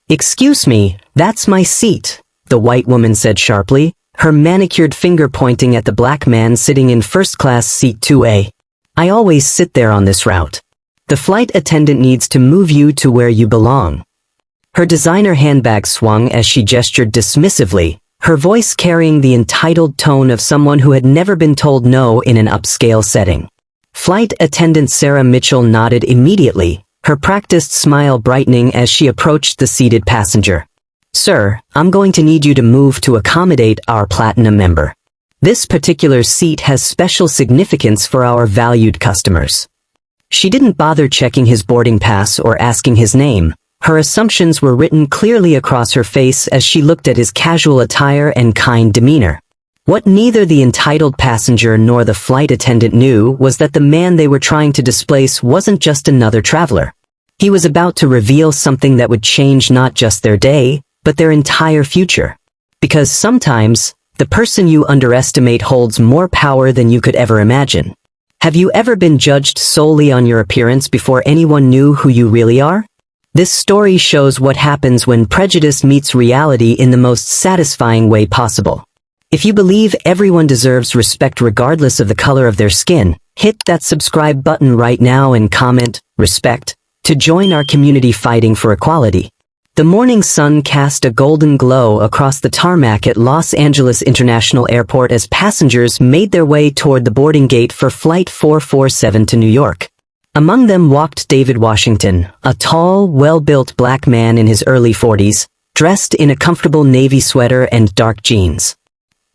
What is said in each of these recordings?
"Excuse me, that's my seat," the white woman said sharply, her manicured finger pointing at the black man sitting in first-class seat 2A. "I always sit there on this route. The flight attendant needs to move you to where you belong." Her designer handbag swung as she gestured dismissively, her voice carrying the entitled tone of someone who had never been told no in an upscale setting. Flight attendant Sarah Mitchell nodded immediately, her practiced smile brightening as she approached the seated passenger. "Sir, I'm going to need you to move to accommodate our platinum member. This particular seat has special significance for our valued customers." She didn't bother checking his boarding pass or asking his name. Her assumptions were written clearly across her face as she looked at his casual attire and kind demeanor. What neither the entitled passenger nor the flight attendant knew was that the man they were trying to displace wasn't just another traveler. He was about to reveal something that would change not just their day, but their entire future. Because sometimes, the person you underestimate holds more power than you could ever imagine. Have you ever been judged solely on your appearance before anyone knew who you really are? This story shows what happens when prejudice meets reality in the most satisfying way possible. If you believe everyone deserves respect regardless of the color of their skin, hit that subscribe button right now and comment, "Respect," to join our community fighting for equality. The morning sun cast a golden glow across the tarmac at Los Angeles International Airport as passengers made their way toward the boarding gate for Flight 447 to New York. Among them walked David Washington, a tall, well-built black man in his early 40s, dressed in a comfortable navy sweater and dark jeans.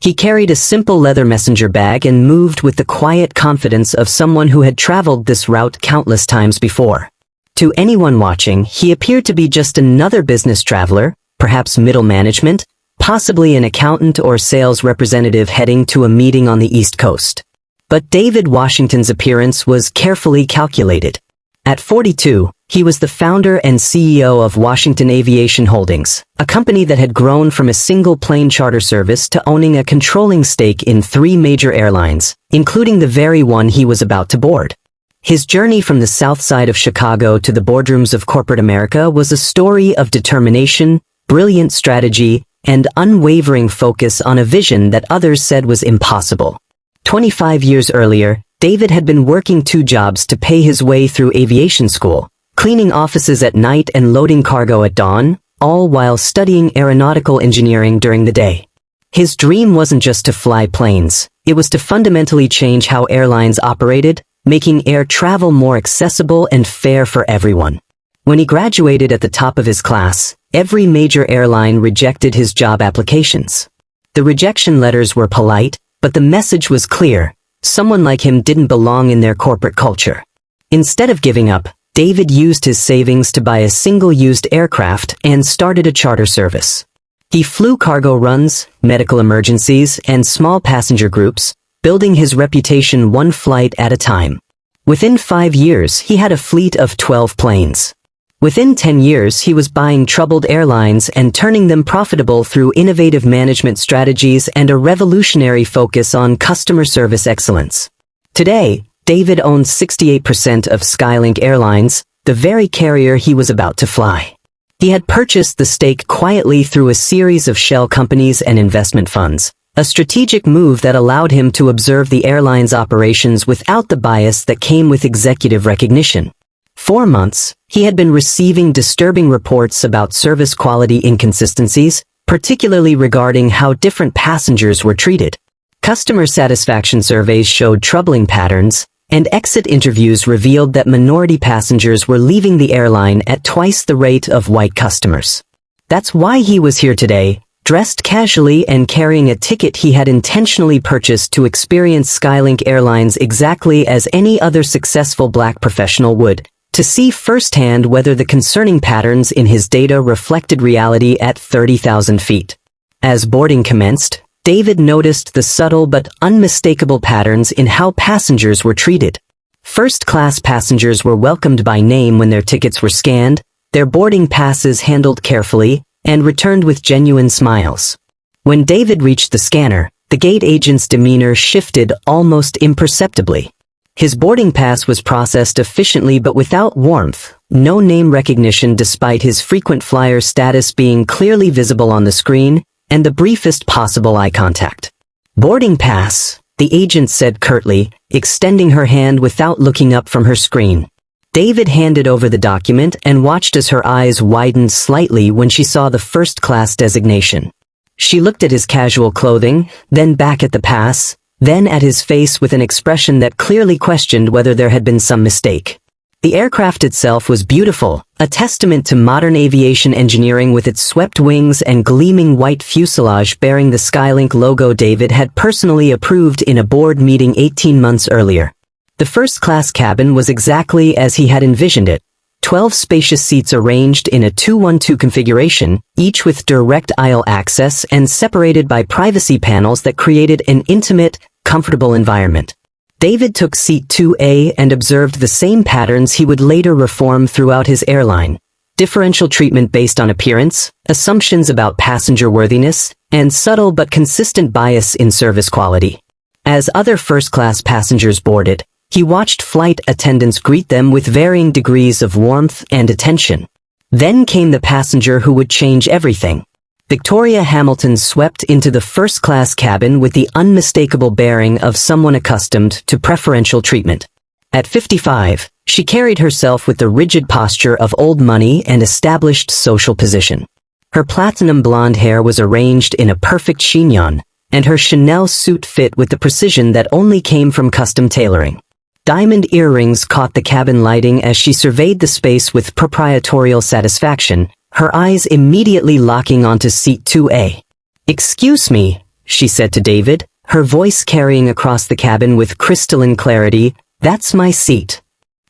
He carried a simple leather messenger bag and moved with the quiet confidence of someone who had traveled this route countless times before. To anyone watching, he appeared to be just another business traveler, perhaps middle management, possibly an accountant or sales representative heading to a meeting on the East Coast. But David Washington's appearance was carefully calculated. At 42, he was the founder and CEO of Washington Aviation Holdings, a company that had grown from a single plane charter service to owning a controlling stake in 3 major airlines, including the very one he was about to board. His journey from the south side of Chicago to the boardrooms of corporate America was a story of determination, brilliant strategy, and unwavering focus on a vision that others said was impossible. 25 years earlier, David had been working 2 jobs to pay his way through aviation school, cleaning offices at night and loading cargo at dawn, all while studying aeronautical engineering during the day. His dream wasn't just to fly planes, it was to fundamentally change how airlines operated, making air travel more accessible and fair for everyone. When he graduated at the top of his class, every major airline rejected his job applications. The rejection letters were polite, but the message was clear: someone like him didn't belong in their corporate culture. Instead of giving up, David used his savings to buy a single-used aircraft and started a charter service. He flew cargo runs, medical emergencies, and small passenger groups, building his reputation one flight at a time. Within 5 years, he had a fleet of 12 planes. Within 10 years, he was buying troubled airlines and turning them profitable through innovative management strategies and a revolutionary focus on customer service excellence. Today, David owns 68% of SkyLink Airlines, the very carrier he was about to fly. He had purchased the stake quietly through a series of shell companies and investment funds, a strategic move that allowed him to observe the airline's operations without the bias that came with executive recognition. For months, he had been receiving disturbing reports about service quality inconsistencies, particularly regarding how different passengers were treated. Customer satisfaction surveys showed troubling patterns, and exit interviews revealed that minority passengers were leaving the airline at twice the rate of white customers. That's why he was here today, dressed casually and carrying a ticket he had intentionally purchased to experience SkyLink Airlines exactly as any other successful black professional would, to see firsthand whether the concerning patterns in his data reflected reality at 30,000 feet. As boarding commenced, David noticed the subtle but unmistakable patterns in how passengers were treated. First-class passengers were welcomed by name when their tickets were scanned, their boarding passes handled carefully, and returned with genuine smiles. When David reached the scanner, the gate agent's demeanor shifted almost imperceptibly. His boarding pass was processed efficiently but without warmth, no name recognition despite his frequent flyer status being clearly visible on the screen, and the briefest possible eye contact. "Boarding pass," the agent said curtly, extending her hand without looking up from her screen. David handed over the document and watched as her eyes widened slightly when she saw the first-class designation. She looked at his casual clothing, then back at the pass, then at his face with an expression that clearly questioned whether there had been some mistake. The aircraft itself was beautiful, a testament to modern aviation engineering with its swept wings and gleaming white fuselage bearing the SkyLink logo David had personally approved in a board meeting 18 months earlier. The first-class cabin was exactly as he had envisioned it. 12 spacious seats arranged in a 2-1-2 configuration, each with direct aisle access and separated by privacy panels that created an intimate, comfortable environment. David took seat 2A and observed the same patterns he would later reform throughout his airline. Differential treatment based on appearance, assumptions about passenger worthiness, and subtle but consistent bias in service quality. As other first-class passengers boarded, he watched flight attendants greet them with varying degrees of warmth and attention. Then came the passenger who would change everything. Victoria Hamilton swept into the first-class cabin with the unmistakable bearing of someone accustomed to preferential treatment. At 55, she carried herself with the rigid posture of old money and established social position. Her platinum blonde hair was arranged in a perfect chignon, and her Chanel suit fit with the precision that only came from custom tailoring. Diamond earrings caught the cabin lighting as she surveyed the space with proprietorial satisfaction, her eyes immediately locking onto seat 2A. "Excuse me," she said to David, her voice carrying across the cabin with crystalline clarity, "that's my seat."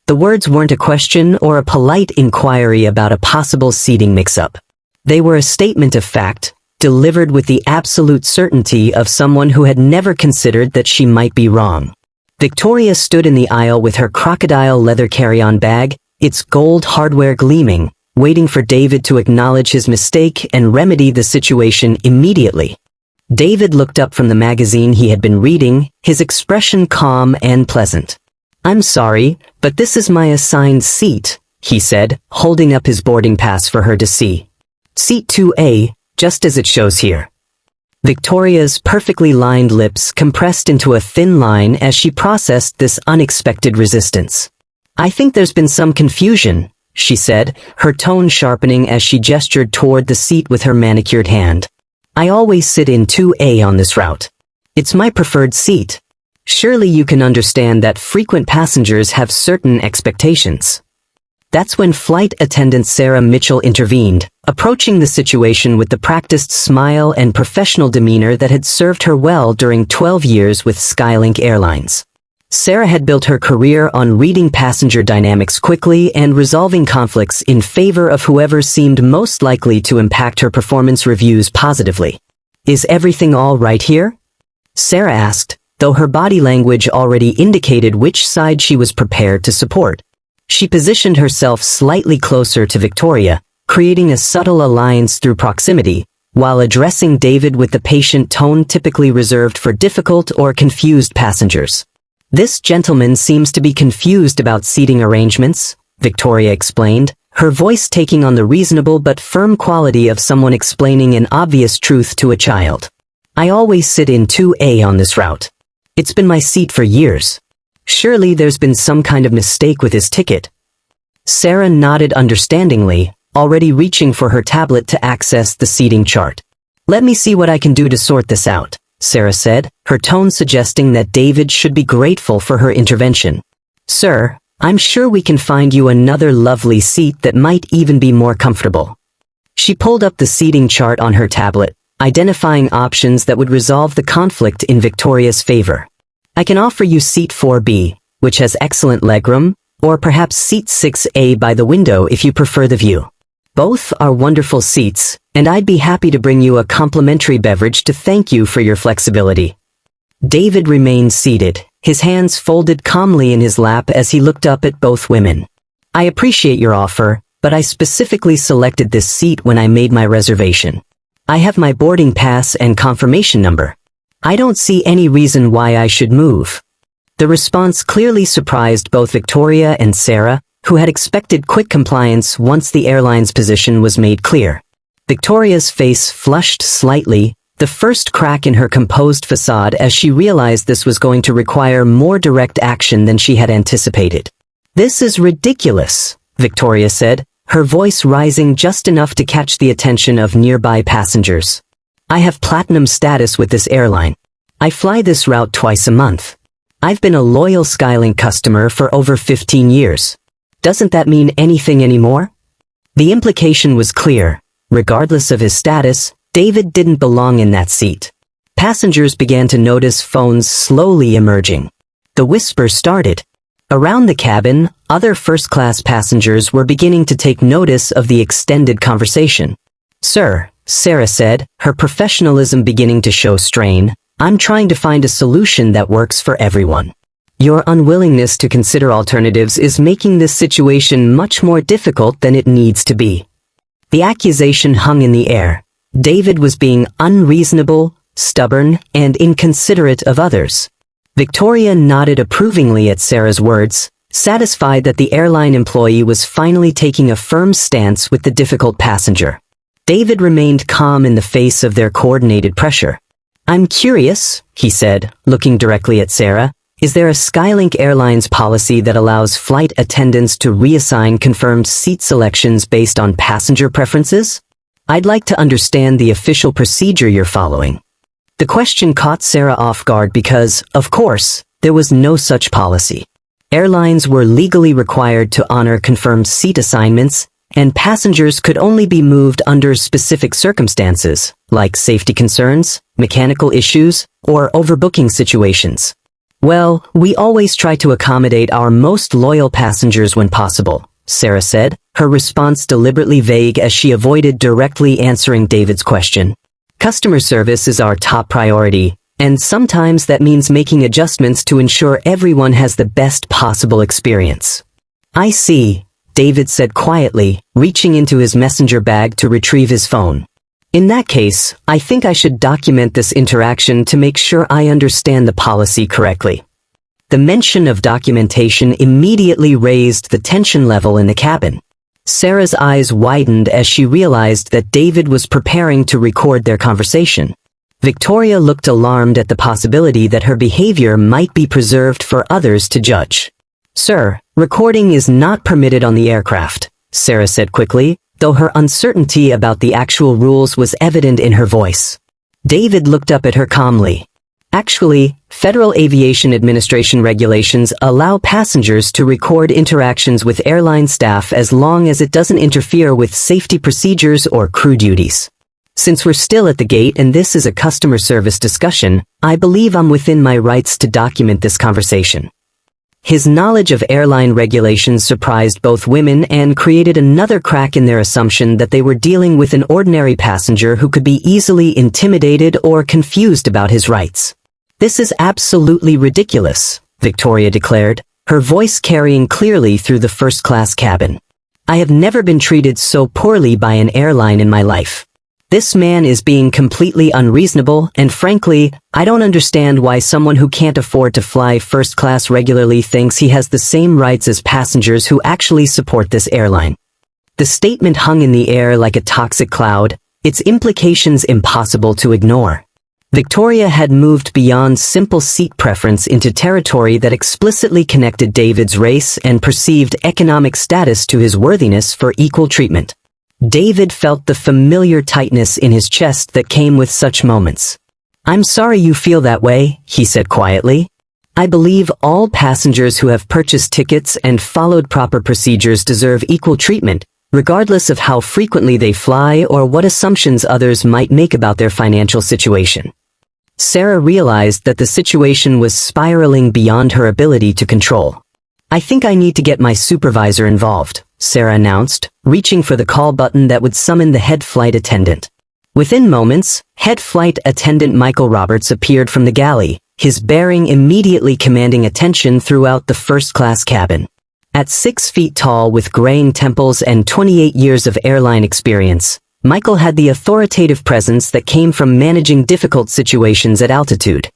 The words weren't a question or a polite inquiry about a possible seating mix-up. They were a statement of fact, delivered with the absolute certainty of someone who had never considered that she might be wrong. Victoria stood in the aisle with her crocodile leather carry-on bag, its gold hardware gleaming, waiting for David to acknowledge his mistake and remedy the situation immediately. David looked up from the magazine he had been reading, his expression calm and pleasant. "I'm sorry, but this is my assigned seat," he said, holding up his boarding pass for her to see. "Seat 2A, just as it shows here." Victoria's perfectly lined lips compressed into a thin line as she processed this unexpected resistance. "I think there's been some confusion," she said, her tone sharpening as she gestured toward the seat with her manicured hand. "I always sit in 2A on this route. It's my preferred seat. Surely you can understand that frequent passengers have certain expectations." That's when flight attendant Sarah Mitchell intervened, approaching the situation with the practiced smile and professional demeanor that had served her well during 12 years with SkyLink Airlines. Sarah had built her career on reading passenger dynamics quickly and resolving conflicts in favor of whoever seemed most likely to impact her performance reviews positively. "Is everything all right here?" Sarah asked, though her body language already indicated which side she was prepared to support. She positioned herself slightly closer to Victoria, creating a subtle alliance through proximity, while addressing David with the patient tone typically reserved for difficult or confused passengers. "This gentleman seems to be confused about seating arrangements," Victoria explained, her voice taking on the reasonable but firm quality of someone explaining an obvious truth to a child. "I always sit in 2A on this route. It's been my seat for years. Surely there's been some kind of mistake with his ticket." Sarah nodded understandingly, already reaching for her tablet to access the seating chart. "Let me see what I can do to sort this out," Sarah said, her tone suggesting that David should be grateful for her intervention. "Sir, I'm sure we can find you another lovely seat that might even be more comfortable." She pulled up the seating chart on her tablet, identifying options that would resolve the conflict in Victoria's favor. "I can offer you seat 4B, which has excellent legroom, or perhaps seat 6A by the window if you prefer the view. Both are wonderful seats, and I'd be happy to bring you a complimentary beverage to thank you for your flexibility." David remained seated, his hands folded calmly in his lap as he looked up at both women. "I appreciate your offer, but I specifically selected this seat when I made my reservation. I have my boarding pass and confirmation number. I don't see any reason why I should move." The response clearly surprised both Victoria and Sarah, who had expected quick compliance once the airline's position was made clear. Victoria's face flushed slightly, the first crack in her composed facade as she realized this was going to require more direct action than she had anticipated. "This is ridiculous," Victoria said, her voice rising just enough to catch the attention of nearby passengers. "I have platinum status with this airline. I fly this route twice a month. I've been a loyal SkyLink customer for over 15 years. Doesn't that mean anything anymore?" The implication was clear. Regardless of his status, David didn't belong in that seat. Passengers began to notice phones slowly emerging. The whisper started. Around the cabin, other first-class passengers were beginning to take notice of the extended conversation. "Sir," Sarah said, her professionalism beginning to show strain, "I'm trying to find a solution that works for everyone. Your unwillingness to consider alternatives is making this situation much more difficult than it needs to be." The accusation hung in the air. David was being unreasonable, stubborn, and inconsiderate of others. Victoria nodded approvingly at Sarah's words, satisfied that the airline employee was finally taking a firm stance with the difficult passenger. David remained calm in the face of their coordinated pressure. "I'm curious," he said, looking directly at Sarah, "is there a SkyLink Airlines policy that allows flight attendants to reassign confirmed seat selections based on passenger preferences? I'd like to understand the official procedure you're following." The question caught Sarah off guard because, of course, there was no such policy. Airlines were legally required to honor confirmed seat assignments, and passengers could only be moved under specific circumstances, like safety concerns, mechanical issues, or overbooking situations. "Well, we always try to accommodate our most loyal passengers when possible," Sarah said, her response deliberately vague as she avoided directly answering David's question. "Customer service is our top priority, and sometimes that means making adjustments to ensure everyone has the best possible experience." "I see," David said quietly, reaching into his messenger bag to retrieve his phone. "In that case, I think I should document this interaction to make sure I understand the policy correctly." The mention of documentation immediately raised the tension level in the cabin. Sarah's eyes widened as she realized that David was preparing to record their conversation. Victoria looked alarmed at the possibility that her behavior might be preserved for others to judge. "Sir, recording is not permitted on the aircraft," Sarah said quickly, though her uncertainty about the actual rules was evident in her voice. David looked up at her calmly. "Actually, Federal Aviation Administration regulations allow passengers to record interactions with airline staff as long as it doesn't interfere with safety procedures or crew duties. Since we're still at the gate and this is a customer service discussion, I believe I'm within my rights to document this conversation." His knowledge of airline regulations surprised both women and created another crack in their assumption that they were dealing with an ordinary passenger who could be easily intimidated or confused about his rights. "This is absolutely ridiculous," Victoria declared, her voice carrying clearly through the first-class cabin. "I have never been treated so poorly by an airline in my life. This man is being completely unreasonable, and frankly, I don't understand why someone who can't afford to fly first class regularly thinks he has the same rights as passengers who actually support this airline." The statement hung in the air like a toxic cloud, its implications impossible to ignore. Victoria had moved beyond simple seat preference into territory that explicitly connected David's race and perceived economic status to his worthiness for equal treatment. David felt the familiar tightness in his chest that came with such moments. "I'm sorry you feel that way," he said quietly. "I believe all passengers who have purchased tickets and followed proper procedures deserve equal treatment, regardless of how frequently they fly or what assumptions others might make about their financial situation." Sarah realized that the situation was spiraling beyond her ability to control. "I think I need to get my supervisor involved," Sarah announced, reaching for the call button that would summon the head flight attendant. Within moments, head flight attendant Michael Roberts appeared from the galley, his bearing immediately commanding attention throughout the first-class cabin. At 6 feet tall with graying temples and 28 years of airline experience, Michael had the authoritative presence that came from managing difficult situations at altitude.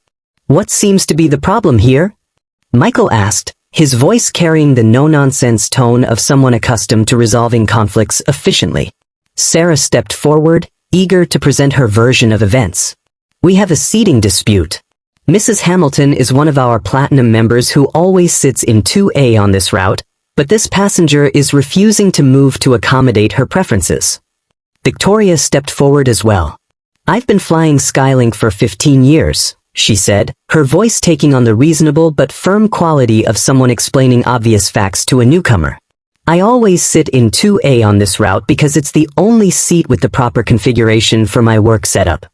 "What seems to be the problem here?" Michael asked, his voice carrying the no-nonsense tone of someone accustomed to resolving conflicts efficiently. Sarah stepped forward, eager to present her version of events. "We have a seating dispute. Mrs. Hamilton is one of our Platinum members who always sits in 2A on this route, but this passenger is refusing to move to accommodate her preferences." Victoria stepped forward as well. "I've been flying SkyLink for 15 years, she said, her voice taking on the reasonable but firm quality of someone explaining obvious facts to a newcomer. "I always sit in 2A on this route because it's the only seat with the proper configuration for my work setup."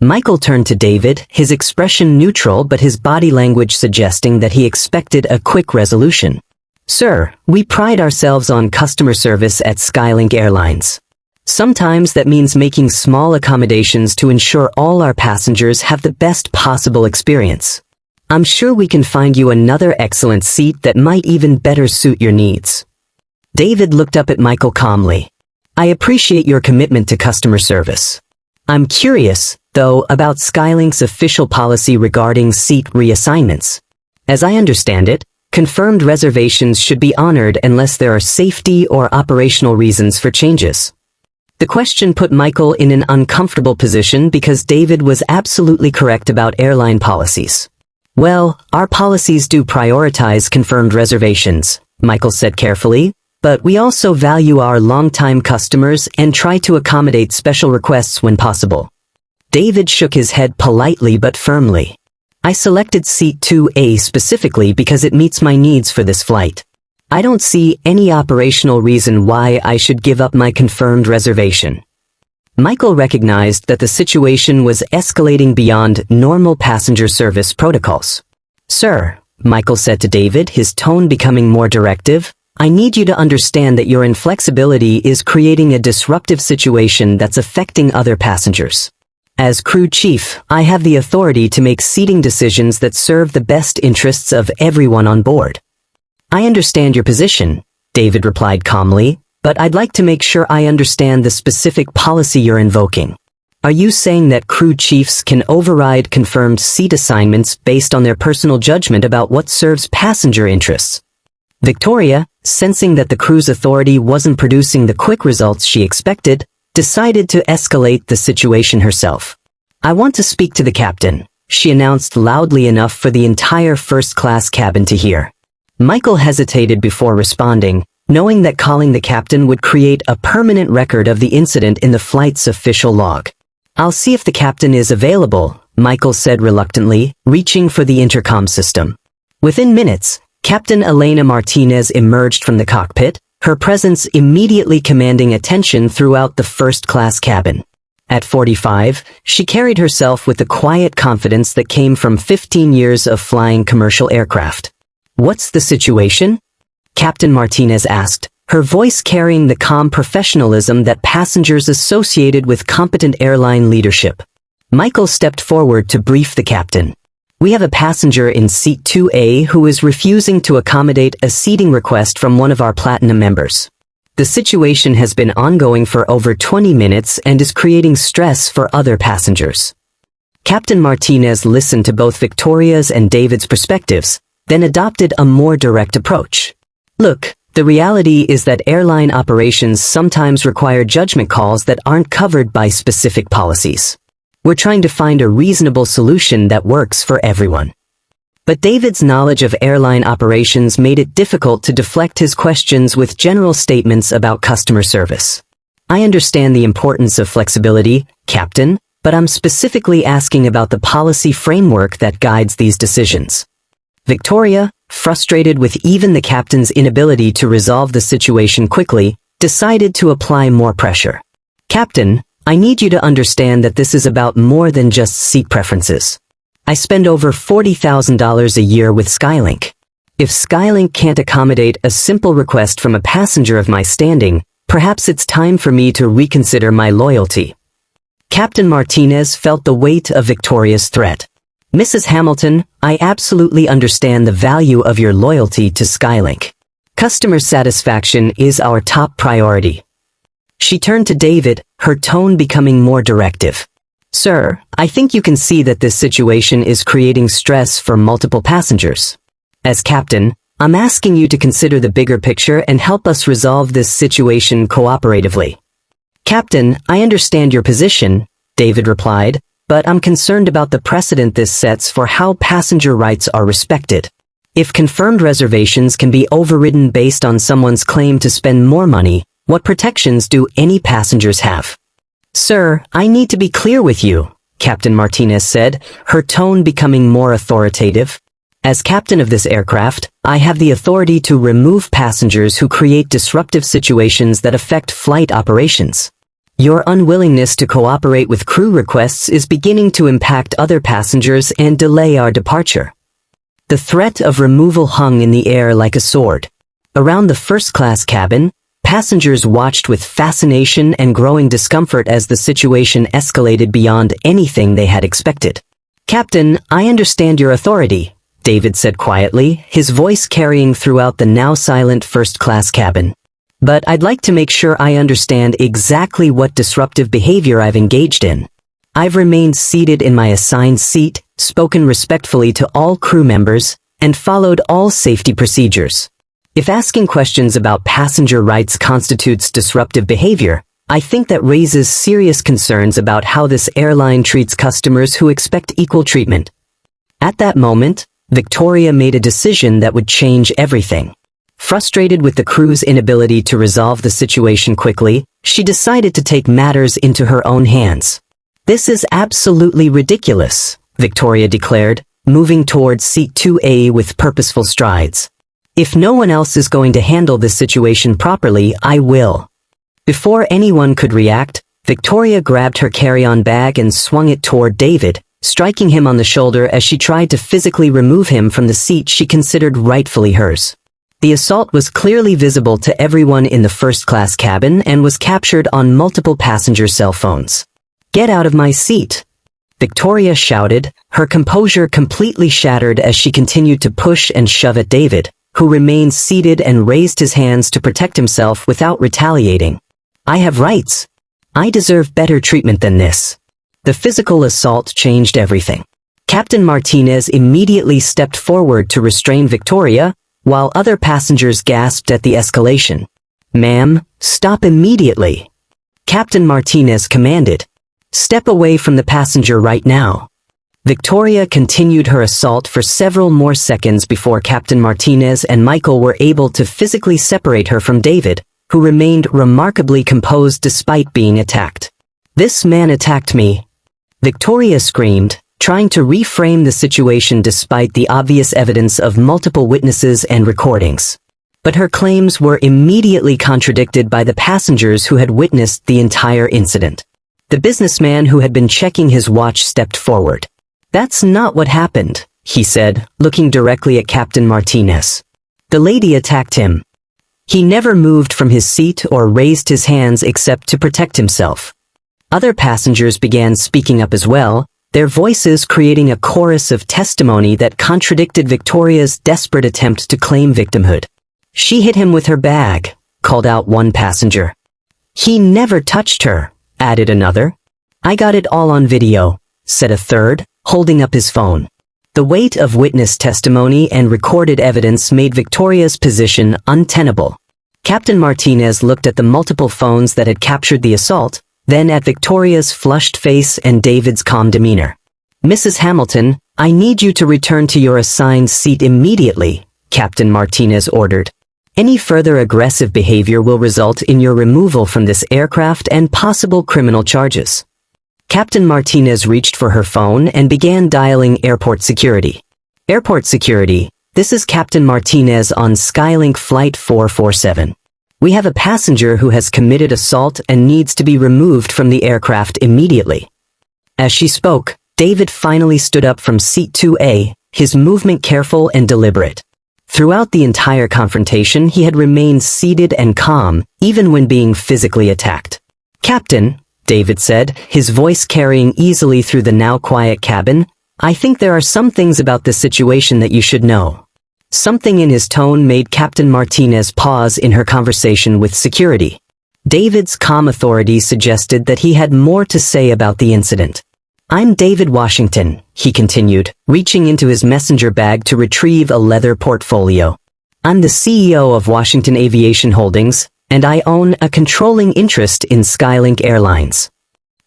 Michael turned to David, his expression neutral but his body language suggesting that he expected a quick resolution. "Sir, we pride ourselves on customer service at SkyLink Airlines. Sometimes that means making small accommodations to ensure all our passengers have the best possible experience. I'm sure we can find you another excellent seat that might even better suit your needs." David looked up at Michael calmly. "I appreciate your commitment to customer service. I'm curious, though, about SkyLink's official policy regarding seat reassignments. As I understand it, confirmed reservations should be honored unless there are safety or operational reasons for changes." The question put Michael in an uncomfortable position because David was absolutely correct about airline policies. "Well, our policies do prioritize confirmed reservations," Michael said carefully, "but we also value our longtime customers and try to accommodate special requests when possible." David shook his head politely but firmly. "I selected seat 2A specifically because it meets my needs for this flight. I don't see any operational reason why I should give up my confirmed reservation." Michael recognized that the situation was escalating beyond normal passenger service protocols. "Sir," Michael said to David, his tone becoming more directive, "I need you to understand that your inflexibility is creating a disruptive situation that's affecting other passengers. As crew chief, I have the authority to make seating decisions that serve the best interests of everyone on board." "I understand your position," David replied calmly, "but I'd like to make sure I understand the specific policy you're invoking. Are you saying that crew chiefs can override confirmed seat assignments based on their personal judgment about what serves passenger interests?" Victoria, sensing that the crew's authority wasn't producing the quick results she expected, decided to escalate the situation herself. "I want to speak to the captain," she announced loudly enough for the entire first-class cabin to hear. Michael hesitated before responding, knowing that calling the captain would create a permanent record of the incident in the flight's official log. "I'll see if the captain is available," Michael said reluctantly, reaching for the intercom system. Within minutes, Captain Elena Martinez emerged from the cockpit, her presence immediately commanding attention throughout the first-class cabin. At 45, she carried herself with the quiet confidence that came from 15 years of flying commercial aircraft. "What's the situation?" Captain Martinez asked, her voice carrying the calm professionalism that passengers associated with competent airline leadership. Michael stepped forward to brief the captain. "We have a passenger in seat 2A who is refusing to accommodate a seating request from one of our Platinum members. The situation has been ongoing for over 20 minutes and is creating stress for other passengers." Captain Martinez listened to both Victoria's and David's perspectives, then adopted a more direct approach. "Look, the reality is that airline operations sometimes require judgment calls that aren't covered by specific policies. We're trying to find a reasonable solution that works for everyone." But David's knowledge of airline operations made it difficult to deflect his questions with general statements about customer service. "I understand the importance of flexibility, Captain, but I'm specifically asking about the policy framework that guides these decisions." Victoria, frustrated with even the captain's inability to resolve the situation quickly, decided to apply more pressure. "Captain, I need you to understand that this is about more than just seat preferences. I spend over $40,000 a year with SkyLink. If SkyLink can't accommodate a simple request from a passenger of my standing, perhaps it's time for me to reconsider my loyalty." Captain Martinez felt the weight of Victoria's threat. "Mrs. Hamilton, I absolutely understand the value of your loyalty to SkyLink. Customer satisfaction is our top priority." She turned to David, her tone becoming more directive. "Sir, I think you can see that this situation is creating stress for multiple passengers. As captain, I'm asking you to consider the bigger picture and help us resolve this situation cooperatively. Captain, I understand your position, David replied, but I'm concerned about the precedent this sets for how passenger rights are respected. If confirmed reservations can be overridden based on someone's claim to spend more money, what protections do any passengers have? Sir, I need to be clear with you, Captain Martinez said, her tone becoming more authoritative. As captain of this aircraft, I have the authority to remove passengers who create disruptive situations that affect flight operations. Your unwillingness to cooperate with crew requests is beginning to impact other passengers and delay our departure. The threat of removal hung in the air like a sword. Around the first-class cabin, passengers watched with fascination and growing discomfort as the situation escalated beyond anything they had expected. Captain, I understand your authority, David said quietly, his voice carrying throughout the now silent first-class cabin. But I'd like to make sure I understand exactly what disruptive behavior I've engaged in. I've remained seated in my assigned seat, spoken respectfully to all crew members, and followed all safety procedures. If asking questions about passenger rights constitutes disruptive behavior, I think that raises serious concerns about how this airline treats customers who expect equal treatment. At that moment, Victoria made a decision that would change everything. Frustrated with the crew's inability to resolve the situation quickly, she decided to take matters into her own hands. This is absolutely ridiculous, Victoria declared, moving towards seat 2A with purposeful strides. If no one else is going to handle this situation properly, I will. Before anyone could react, Victoria grabbed her carry-on bag and swung it toward David, striking him on the shoulder as she tried to physically remove him from the seat she considered rightfully hers. The assault was clearly visible to everyone in the first-class cabin and was captured on multiple passenger cell phones. "Get out of my seat!" Victoria shouted, her composure completely shattered as she continued to push and shove at David, who remained seated and raised his hands to protect himself without retaliating. "I have rights. I deserve better treatment than this." The physical assault changed everything. Captain Martinez immediately stepped forward to restrain Victoria, while other passengers gasped at the escalation. "Ma'am, stop immediately!" Captain Martinez commanded. "Step away from the passenger right now." Victoria continued her assault for several more seconds before Captain Martinez and Michael were able to physically separate her from David, who remained remarkably composed despite being attacked. "This man attacked me," Victoria screamed, trying to reframe the situation despite the obvious evidence of multiple witnesses and recordings. But her claims were immediately contradicted by the passengers who had witnessed the entire incident. The businessman who had been checking his watch stepped forward. "That's not what happened," he said, looking directly at Captain Martinez. "The lady attacked him. He never moved from his seat or raised his hands except to protect himself." Other passengers began speaking up as well, their voices creating a chorus of testimony that contradicted Victoria's desperate attempt to claim victimhood. "She hit him with her bag," called out one passenger. "He never touched her," added another. "I got it all on video," said a third, holding up his phone. The weight of witness testimony and recorded evidence made Victoria's position untenable. Captain Martinez looked at the multiple phones that had captured the assault, then at Victoria's flushed face and David's calm demeanor. "Mrs. Hamilton, I need you to return to your assigned seat immediately," Captain Martinez ordered. "Any further aggressive behavior will result in your removal from this aircraft and possible criminal charges." Captain Martinez reached for her phone and began dialing airport security. "Airport security, this is Captain Martinez on SkyLink Flight 447. We have a passenger who has committed assault and needs to be removed from the aircraft immediately." As she spoke, David finally stood up from seat 2A, his movement careful and deliberate. Throughout the entire confrontation, he had remained seated and calm, even when being physically attacked. "Captain," David said, his voice carrying easily through the now quiet cabin, "I think there are some things about this situation that you should know." Something in his tone made Captain Martinez pause in her conversation with security. David's calm authority suggested that he had more to say about the incident. "I'm David Washington," he continued, reaching into his messenger bag to retrieve a leather portfolio. I'm the CEO of Washington Aviation Holdings, and I own a controlling interest in SkyLink Airlines.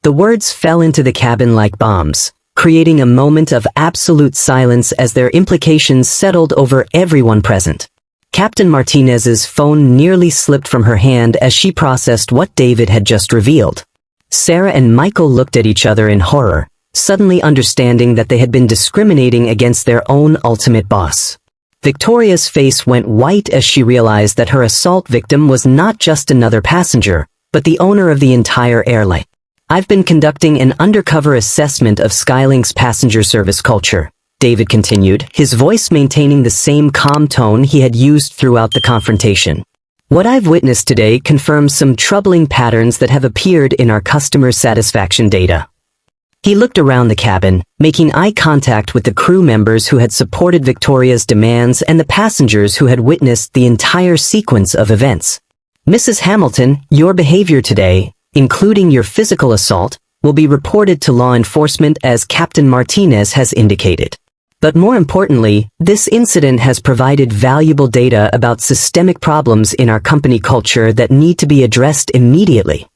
The words fell into the cabin like bombs, creating a moment of absolute silence as their implications settled over everyone present. Captain Martinez's phone nearly slipped from her hand as she processed what David had just revealed. Sarah and Michael looked at each other in horror, suddenly understanding that they had been discriminating against their own ultimate boss. Victoria's face went white as she realized that her assault victim was not just another passenger, but the owner of the entire airline. I've been conducting an undercover assessment of SkyLink's passenger service culture, David continued, his voice maintaining the same calm tone he had used throughout the confrontation. What I've witnessed today confirms some troubling patterns that have appeared in our customer satisfaction data. He looked around the cabin, making eye contact with the crew members who had supported Victoria's demands and the passengers who had witnessed the entire sequence of events. Mrs. Hamilton, your behavior today, including your physical assault, will be reported to law enforcement as Captain Martinez has indicated. But more importantly, this incident has provided valuable data about systemic problems in our company culture that need to be addressed immediately.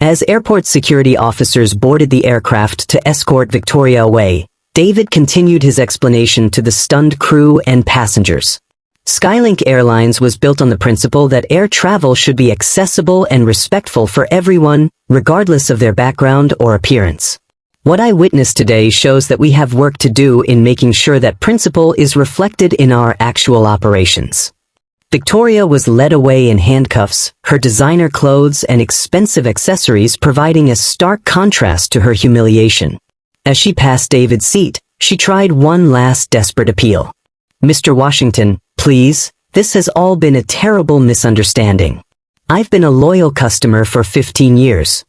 As airport security officers boarded the aircraft to escort Victoria away, David continued his explanation to the stunned crew and passengers. SkyLink Airlines was built on the principle that air travel should be accessible and respectful for everyone, regardless of their background or appearance. What I witnessed today shows that we have work to do in making sure that principle is reflected in our actual operations. Victoria was led away in handcuffs, her designer clothes and expensive accessories providing a stark contrast to her humiliation. As she passed David's seat, she tried one last desperate appeal. Mr. Washington, please, this has all been a terrible misunderstanding. I've been a loyal customer for 15 years.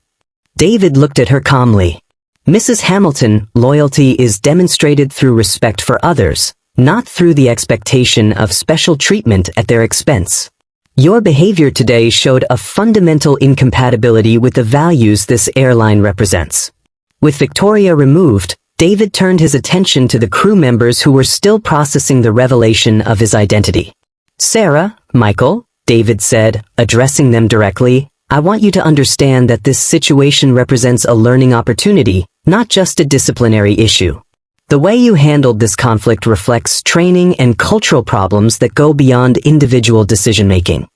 David looked at her calmly. Mrs. Hamilton, loyalty is demonstrated through respect for others, not through the expectation of special treatment at their expense. Your behavior today showed a fundamental incompatibility with the values this airline represents. With Victoria removed, David turned his attention to the crew members who were still processing the revelation of his identity. Sarah, Michael, David said, addressing them directly, I want you to understand that this situation represents a learning opportunity, not just a disciplinary issue. The way you handled this conflict reflects training and cultural problems that go beyond individual decision-making.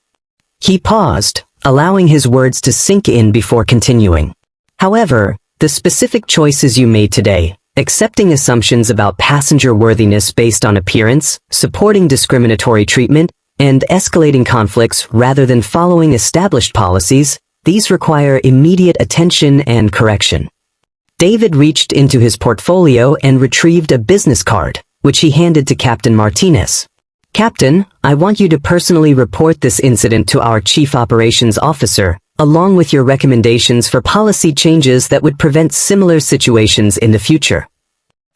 He paused, allowing his words to sink in before continuing. However, the specific choices you made today, accepting assumptions about passenger worthiness based on appearance, supporting discriminatory treatment, and escalating conflicts rather than following established policies, these require immediate attention and correction. David reached into his portfolio and retrieved a business card, which he handed to Captain Martinez. Captain, I want you to personally report this incident to our Chief Operations Officer, along with your recommendations for policy changes that would prevent similar situations in the future.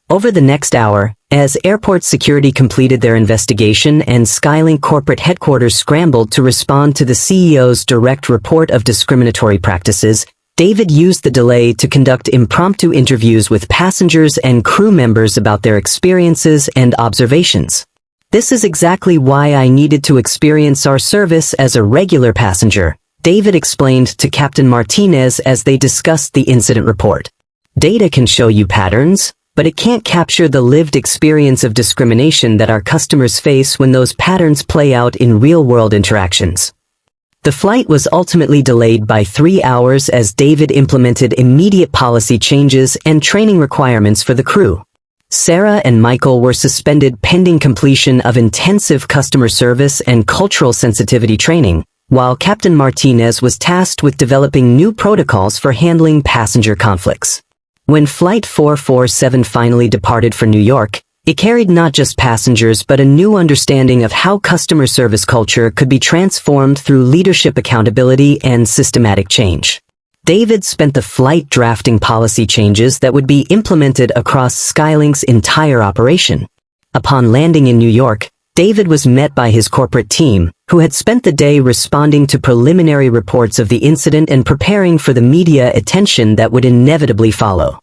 Over the next hour, as airport security completed their investigation and SkyLink corporate headquarters scrambled to respond to the CEO's direct report of discriminatory practices, David used the delay to conduct impromptu interviews with passengers and crew members about their experiences and observations. This is exactly why I needed to experience our service as a regular passenger, David explained to Captain Martinez as they discussed the incident report. Data can show you patterns, but it can't capture the lived experience of discrimination that our customers face when those patterns play out in real-world interactions. The flight was ultimately delayed by 3 hours as David implemented immediate policy changes and training requirements for the crew. Sarah and Michael were suspended pending completion of intensive customer service and cultural sensitivity training, while Captain Martinez was tasked with developing new protocols for handling passenger conflicts. When Flight 447 finally departed for New York, it carried not just passengers but a new understanding of how customer service culture could be transformed through leadership accountability and systematic change. David spent the flight drafting policy changes that would be implemented across SkyLink's entire operation. Upon landing in New York, David was met by his corporate team, who had spent the day responding to preliminary reports of the incident and preparing for the media attention that would inevitably follow.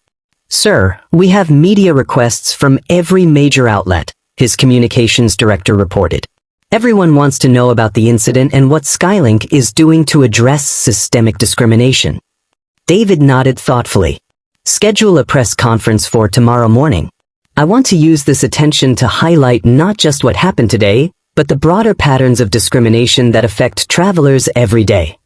Sir, we have media requests from every major outlet, his communications director reported. Everyone wants to know about the incident and what SkyLink is doing to address systemic discrimination. David nodded thoughtfully. Schedule a press conference for tomorrow morning. I want to use this attention to highlight not just what happened today, but the broader patterns of discrimination that affect travelers every day.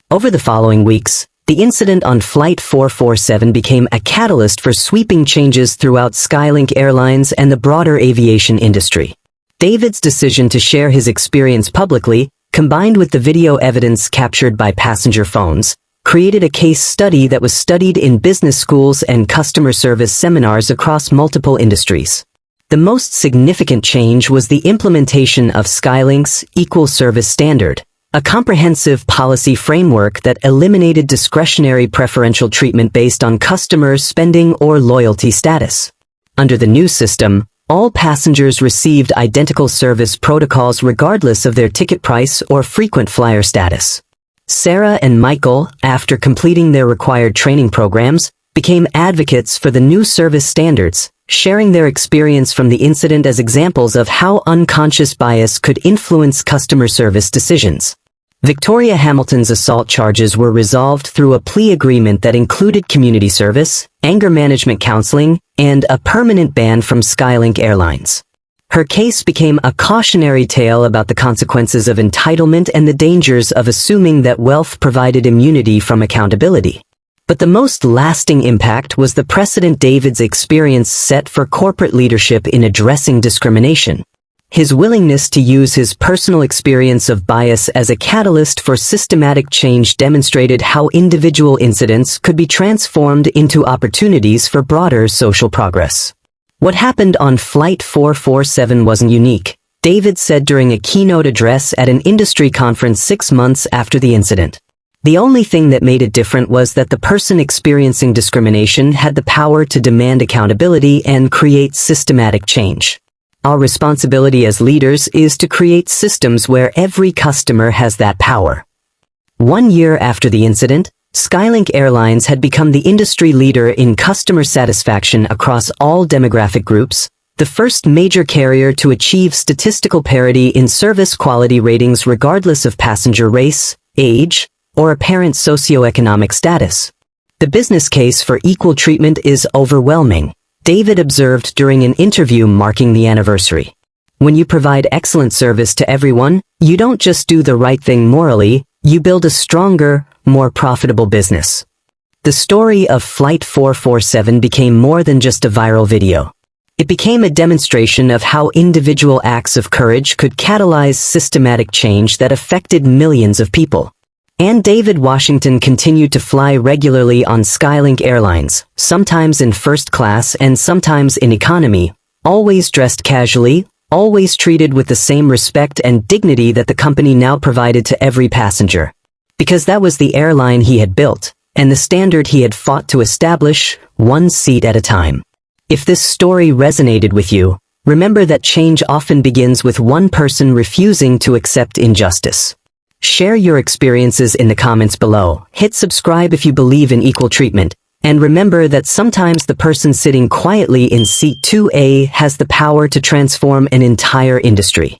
Over the following weeks, the incident on Flight 447 became a catalyst for sweeping changes throughout SkyLink Airlines and the broader aviation industry. David's decision to share his experience publicly, combined with the video evidence captured by passenger phones, created a case study that was studied in business schools and customer service seminars across multiple industries. The most significant change was the implementation of SkyLink's Equal Service Standard, a comprehensive policy framework that eliminated discretionary preferential treatment based on customer spending or loyalty status. Under the new system, all passengers received identical service protocols regardless of their ticket price or frequent flyer status. Sarah and Michael, after completing their required training programs, became advocates for the new service standards, sharing their experience from the incident as examples of how unconscious bias could influence customer service decisions. Victoria Hamilton's assault charges were resolved through a plea agreement that included community service, anger management counseling, and a permanent ban from SkyLink Airlines. Her case became a cautionary tale about the consequences of entitlement and the dangers of assuming that wealth provided immunity from accountability. But the most lasting impact was the precedent David's experience set for corporate leadership in addressing discrimination. His willingness to use his personal experience of bias as a catalyst for systematic change demonstrated how individual incidents could be transformed into opportunities for broader social progress. What happened on Flight 447 wasn't unique, David said during a keynote address at an industry conference 6 months after the incident. The only thing that made it different was that the person experiencing discrimination had the power to demand accountability and create systematic change. Our responsibility as leaders is to create systems where every customer has that power. 1 year after the incident, SkyLink Airlines had become the industry leader in customer satisfaction across all demographic groups, the first major carrier to achieve statistical parity in service quality ratings regardless of passenger race, age, or apparent socioeconomic status. The business case for equal treatment is overwhelming, David observed during an interview marking the anniversary. When you provide excellent service to everyone, you don't just do the right thing morally, you build a stronger, more profitable business. The story of Flight 447 became more than just a viral video. It became a demonstration of how individual acts of courage could catalyze systematic change that affected millions of people. And David Washington continued to fly regularly on SkyLink Airlines, sometimes in first class and sometimes in economy, always dressed casually, always treated with the same respect and dignity that the company now provided to every passenger. Because that was the airline he had built, and the standard he had fought to establish, one seat at a time. If this story resonated with you, remember that change often begins with one person refusing to accept injustice. Share your experiences in the comments below, hit subscribe if you believe in equal treatment, and remember that sometimes the person sitting quietly in seat 2A has the power to transform an entire industry.